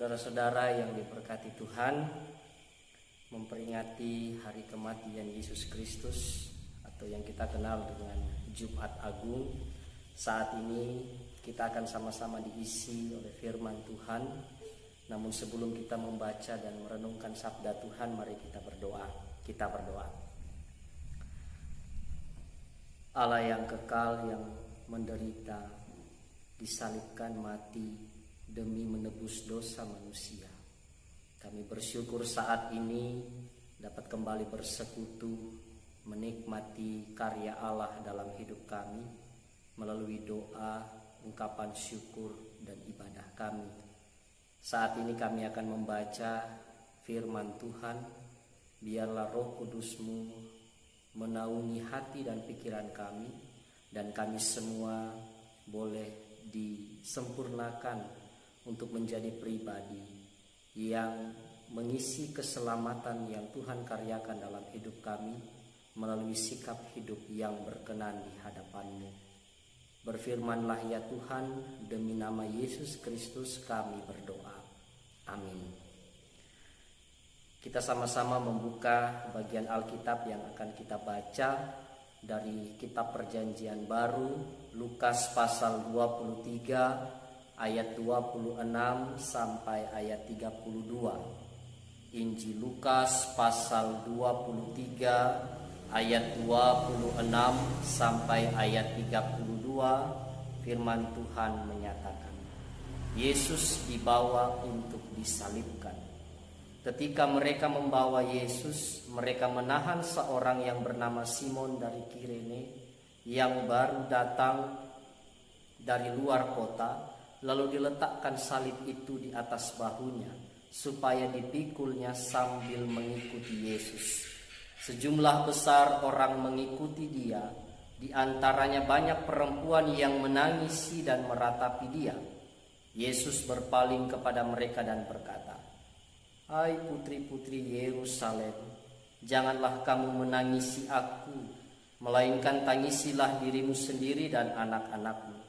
Saudara-saudara yang diberkati Tuhan, memperingati hari kematian Yesus Kristus atau yang kita kenal dengan Jumat Agung. Saat ini kita akan sama-sama diisi oleh firman Tuhan. Namun sebelum kita membaca dan merenungkan sabda Tuhan, mari kita berdoa. Kita berdoa. Allah yang kekal, yang menderita, disalibkan mati demi menebus dosa manusia. Kami bersyukur saat ini dapat kembali bersekutu, menikmati karya Allah dalam hidup kami melalui doa, ungkapan syukur, dan ibadah kami. Saat ini kami akan membaca firman Tuhan. Biarlah Roh Kudus-Mu menaungi hati dan pikiran kami, dan kami semua boleh disempurnakan untuk menjadi pribadi yang mengisi keselamatan yang Tuhan karyakan dalam hidup kami melalui sikap hidup yang berkenan di hadapan-Mu. Berfirmanlah ya Tuhan, demi nama Yesus Kristus kami berdoa. Amin. Kita sama-sama membuka bagian Alkitab yang akan kita baca dari kitab Perjanjian Baru, Lukas pasal 23 ayat 26 sampai ayat 32. Injil Lukas pasal 23 ayat 26 sampai ayat 32. Firman Tuhan menyatakan, Yesus dibawa untuk disalibkan. Ketika mereka membawa Yesus, mereka menahan seorang yang bernama Simon dari Kirene yang baru datang dari luar kota. Lalu diletakkan salib itu di atas bahunya, supaya dipikulnya sambil mengikuti Yesus. Sejumlah besar orang mengikuti dia, di antaranya banyak perempuan yang menangisi dan meratapi dia. Yesus berpaling kepada mereka dan berkata, Hai putri-putri Yerusalem, janganlah kamu menangisi aku, melainkan tangisilah dirimu sendiri dan anak-anakmu.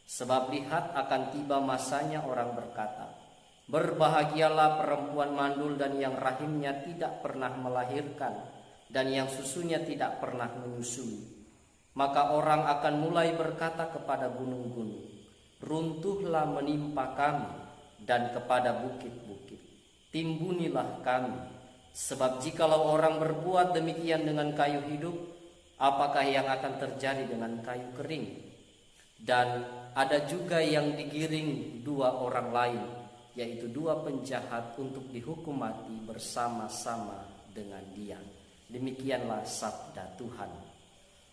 Sebab lihat akan tiba masanya orang berkata, Berbahagialah perempuan mandul dan yang rahimnya tidak pernah melahirkan dan yang susunya tidak pernah menyusui. Maka orang akan mulai berkata kepada gunung-gunung, runtuhlah menimpa kami, dan kepada bukit-bukit, timbunilah kami. Sebab jikalau orang berbuat demikian dengan kayu hidup, apakah yang akan terjadi dengan kayu kering? Dan ada juga yang digiring dua orang lain, yaitu dua penjahat untuk dihukum mati bersama-sama dengan dia. Demikianlah sabda Tuhan.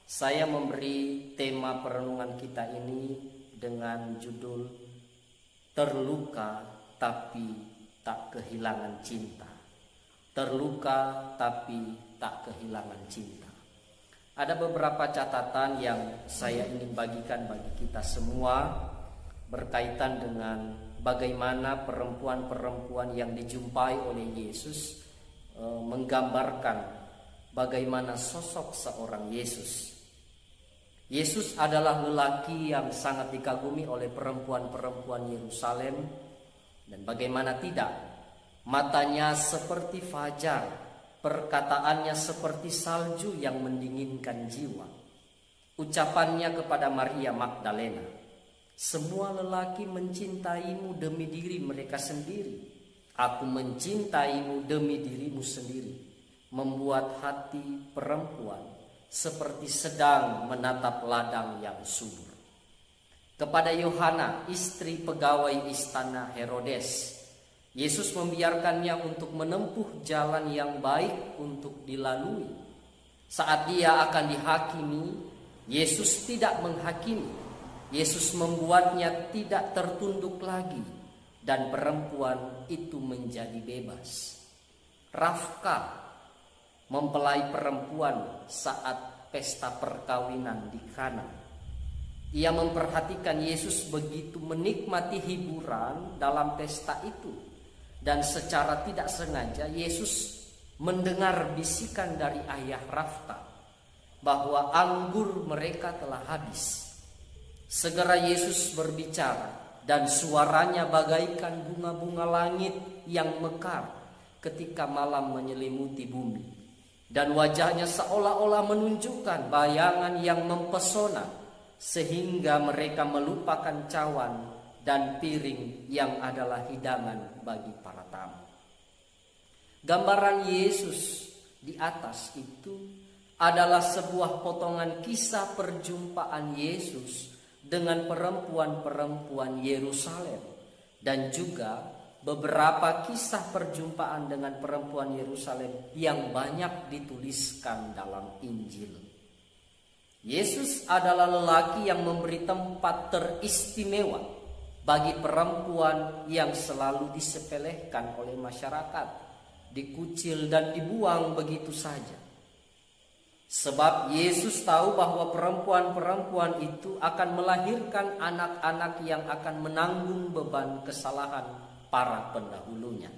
Saya memberi tema perenungan kita ini dengan judul Terluka tapi tak kehilangan cinta. Terluka tapi tak kehilangan cinta. Ada beberapa catatan yang saya ingin bagikan bagi kita semua berkaitan dengan bagaimana perempuan-perempuan yang dijumpai oleh Yesus menggambarkan bagaimana sosok seorang Yesus. Yesus adalah lelaki yang sangat dikagumi oleh perempuan-perempuan Yerusalem, dan bagaimana tidak, matanya seperti fajar, perkataannya seperti salju yang mendinginkan jiwa. Ucapannya kepada Maria Magdalena, semua lelaki mencintaimu demi diri mereka sendiri. Aku mencintaimu demi dirimu sendiri. Membuat hati perempuan seperti sedang menatap ladang yang subur. Kepada Yohana, istri pegawai istana Herodes, Yesus membiarkannya untuk menempuh jalan yang baik untuk dilalui. Saat dia akan dihakimi, Yesus tidak menghakimi. Yesus membuatnya tidak tertunduk lagi, dan perempuan itu menjadi bebas. Rafka, mempelai perempuan saat pesta perkawinan di Kana, ia memperhatikan Yesus begitu menikmati hiburan dalam pesta itu, dan secara tidak sengaja Yesus mendengar bisikan dari ayah Rafka bahwa anggur mereka telah habis. Segera Yesus berbicara, dan suaranya bagaikan bunga-bunga langit yang mekar ketika malam menyelimuti bumi, dan wajahnya seolah-olah menunjukkan bayangan yang mempesona, sehingga mereka melupakan cawan dan piring yang adalah hidangan bagi para tamu. Gambaran Yesus di atas itu adalah sebuah potongan kisah perjumpaan Yesus dengan perempuan-perempuan Yerusalem, dan juga beberapa kisah perjumpaan dengan perempuan Yerusalem yang banyak dituliskan dalam Injil. Yesus adalah lelaki yang memberi tempat teristimewa bagi perempuan yang selalu disepelekan oleh masyarakat, dikucil dan dibuang begitu saja. Sebab Yesus tahu bahwa perempuan-perempuan itu akan melahirkan anak-anak yang akan menanggung beban kesalahan para pendahulunya.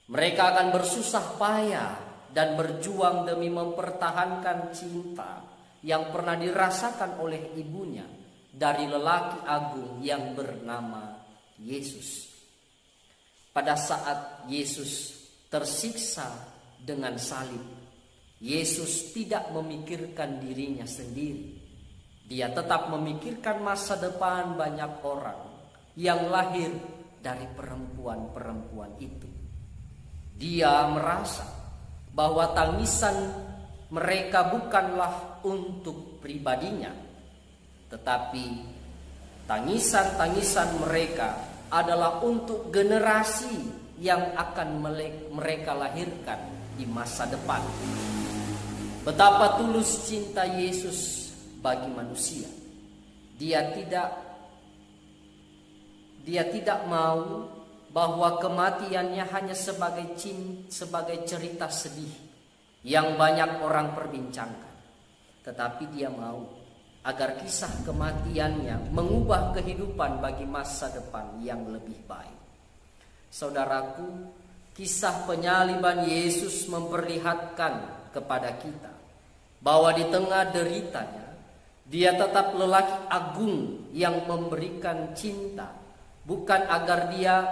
Mereka akan bersusah payah dan berjuang demi mempertahankan cinta yang pernah dirasakan oleh ibunya dari lelaki agung yang bernama Yesus. Pada saat Yesus tersiksa dengan salib, Yesus tidak memikirkan dirinya sendiri. Dia tetap memikirkan masa depan banyak orang yang lahir dari perempuan-perempuan itu. Dia merasa bahwa tangisan mereka bukanlah untuk pribadinya, tetapi tangisan-tangisan mereka adalah untuk generasi yang akan mereka lahirkan di masa depan. Betapa tulus cinta Yesus bagi manusia. Dia tidak mau bahwa kematiannya hanya sebagai cerita sedih yang banyak orang perbincangkan. Tetapi dia mau agar kisah kematiannya mengubah kehidupan bagi masa depan yang lebih baik. Saudaraku, kisah penyaliban Yesus memperlihatkan kepada kita bahwa di tengah deritanya, dia tetap lelaki agung yang memberikan cinta, bukan agar dia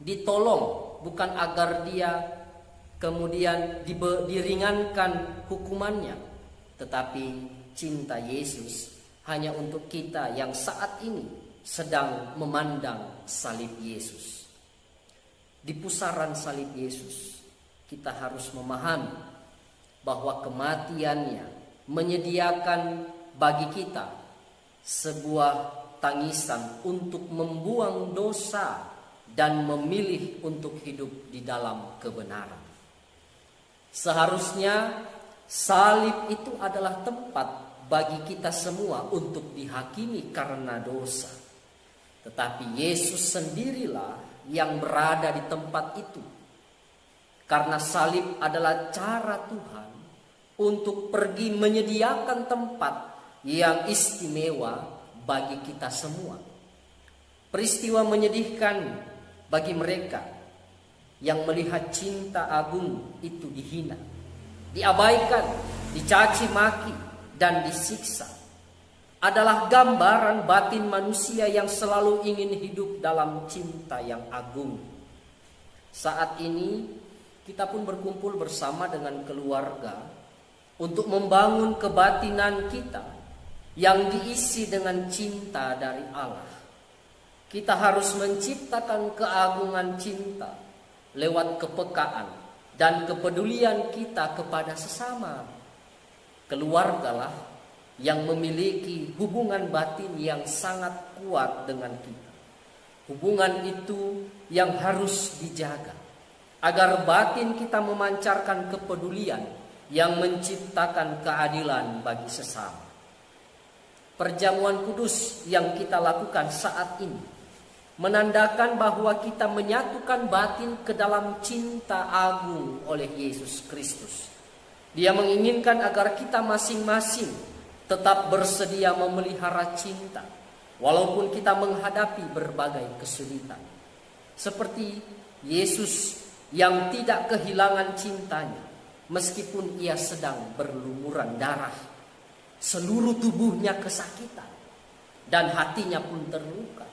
ditolong, bukan agar dia kemudian diringankan hukumannya, tetapi cinta Yesus hanya untuk kita yang saat ini sedang memandang salib Yesus. Di pusaran salib Yesus, kita harus memahami bahwa kematiannya menyediakan bagi kita sebuah tangisan untuk membuang dosa dan memilih untuk hidup di dalam kebenaran. Seharusnya salib itu adalah tempat bagi kita semua untuk dihakimi karena dosa. Tetapi Yesus sendirilah yang berada di tempat itu. Karena salib adalah cara Tuhan untuk pergi menyediakan tempat yang istimewa bagi kita semua. Peristiwa menyedihkan bagi mereka yang melihat cinta agung itu dihina, diabaikan, dicaci maki, dan disiksa, adalah gambaran batin manusia yang selalu ingin hidup dalam cinta yang agung. Saat ini kita pun berkumpul bersama dengan keluarga untuk membangun kebatinan kita yang diisi dengan cinta dari Allah. Kita harus menciptakan keagungan cinta lewat kepekaan dan kepedulian kita kepada sesama. Keluargalah yang memiliki hubungan batin yang sangat kuat dengan kita. Hubungan itu yang harus dijaga agar batin kita memancarkan kepedulian yang menciptakan keadilan bagi sesama. Perjamuan kudus yang kita lakukan saat ini menandakan bahwa kita menyatukan batin ke dalam cinta agung oleh Yesus Kristus. Dia menginginkan agar kita masing-masing tetap bersedia memelihara cinta walaupun kita menghadapi berbagai kesulitan. Seperti Yesus yang tidak kehilangan cintanya meskipun ia sedang berlumuran darah, seluruh tubuhnya kesakitan dan hatinya pun terluka.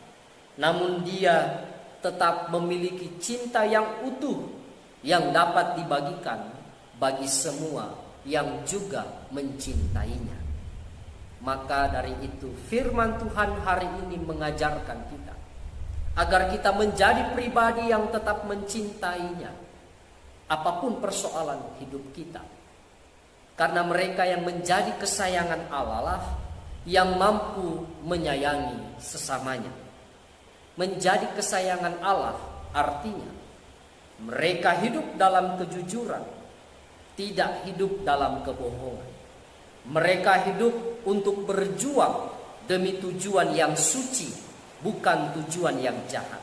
Namun dia tetap memiliki cinta yang utuh yang dapat dibagikan bagi semua yang juga mencintainya. Maka dari itu firman Tuhan hari ini mengajarkan kita agar kita menjadi pribadi yang tetap mencintainya apapun persoalan hidup kita. Karena mereka yang menjadi kesayangan Allah lah yang mampu menyayangi sesamanya. Menjadi kesayangan Allah artinya mereka hidup dalam kejujuran, tidak hidup dalam kebohongan. Mereka hidup untuk berjuang demi tujuan yang suci, bukan tujuan yang jahat.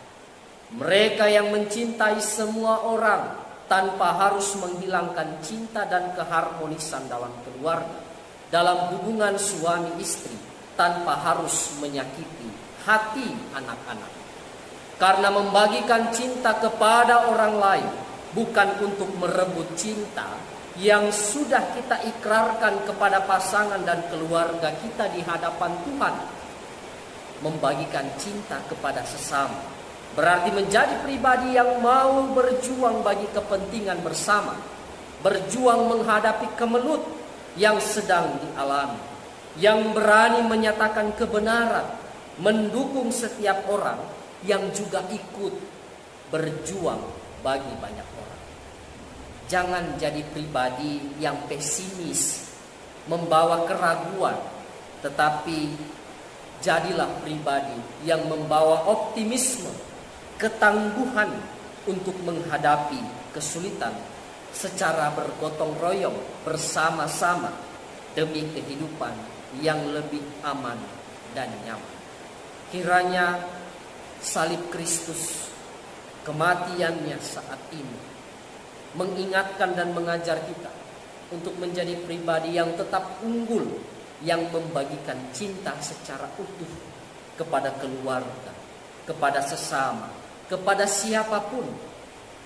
Mereka yang mencintai semua orang tanpa harus menghilangkan cinta dan keharmonisan dalam keluarga, dalam hubungan suami istri, tanpa harus menyakiti hati anak-anak. Karena membagikan cinta kepada orang lain bukan untuk merebut cinta yang sudah kita ikrarkan kepada pasangan dan keluarga kita di hadapan Tuhan. Membagikan cinta kepada sesama berarti menjadi pribadi yang mau berjuang bagi kepentingan bersama, berjuang menghadapi kemelut yang sedang dialami, yang berani menyatakan kebenaran, mendukung setiap orang yang juga ikut berjuang bagi banyak orang. Jangan jadi pribadi yang pesimis, membawa keraguan, tetapi jadilah pribadi yang membawa optimisme, ketangguhan untuk menghadapi kesulitan secara bergotong royong bersama-sama demi kehidupan yang lebih aman dan nyaman. Kiranya salib Kristus, kematiannya saat ini mengingatkan dan mengajar kita untuk menjadi pribadi yang tetap unggul, yang membagikan cinta secara utuh kepada keluarga, kepada sesama, kepada siapapun,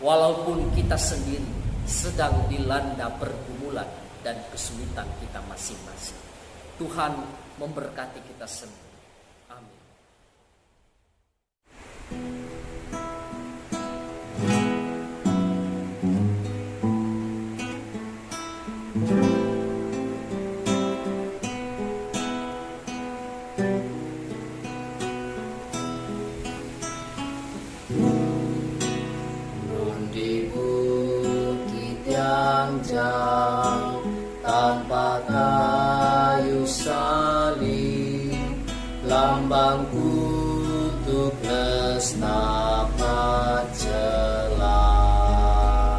walaupun kita sendiri sedang dilanda pergumulan dan kesulitan kita masing-masing. Tuhan memberkati kita semua. Amin. di bukit yang jauh tanpa kayu salib, lambang kutuk nestapa celah.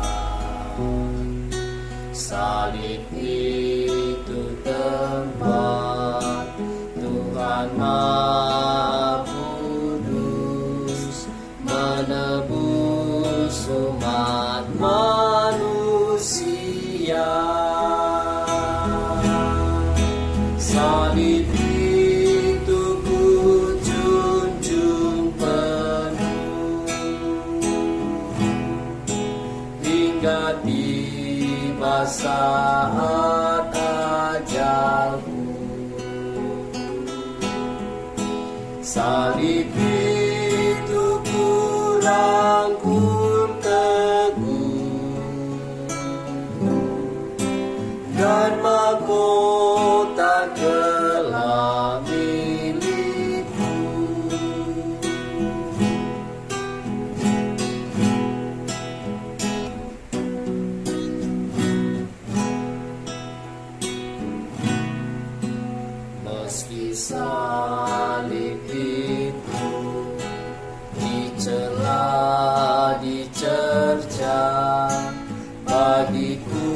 Salib itu tempat Tuhan Maha Kudus menebus umat manusia. Salib itu ku junjung penuh hingga tiba saat ajalku. Salib itu ku rangkum teguh dan mahkota kelak milikku. Meski salib itu dicela, dicerca, bagiku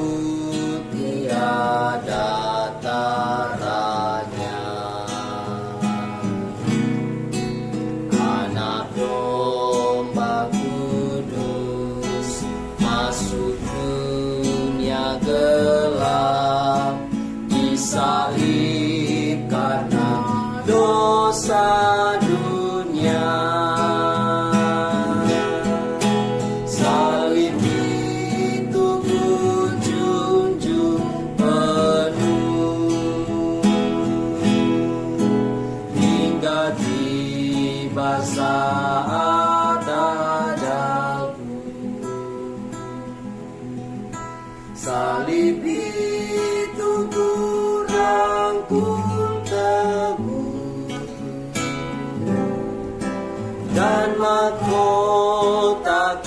tiada taranya. Anak domba kudus masuk dunia gelap, disalib karena dosa dunia. Salib itu ku junjung penuh hingga tiba saat ajalku. Salib itu ku rangkum teguh dan mahkota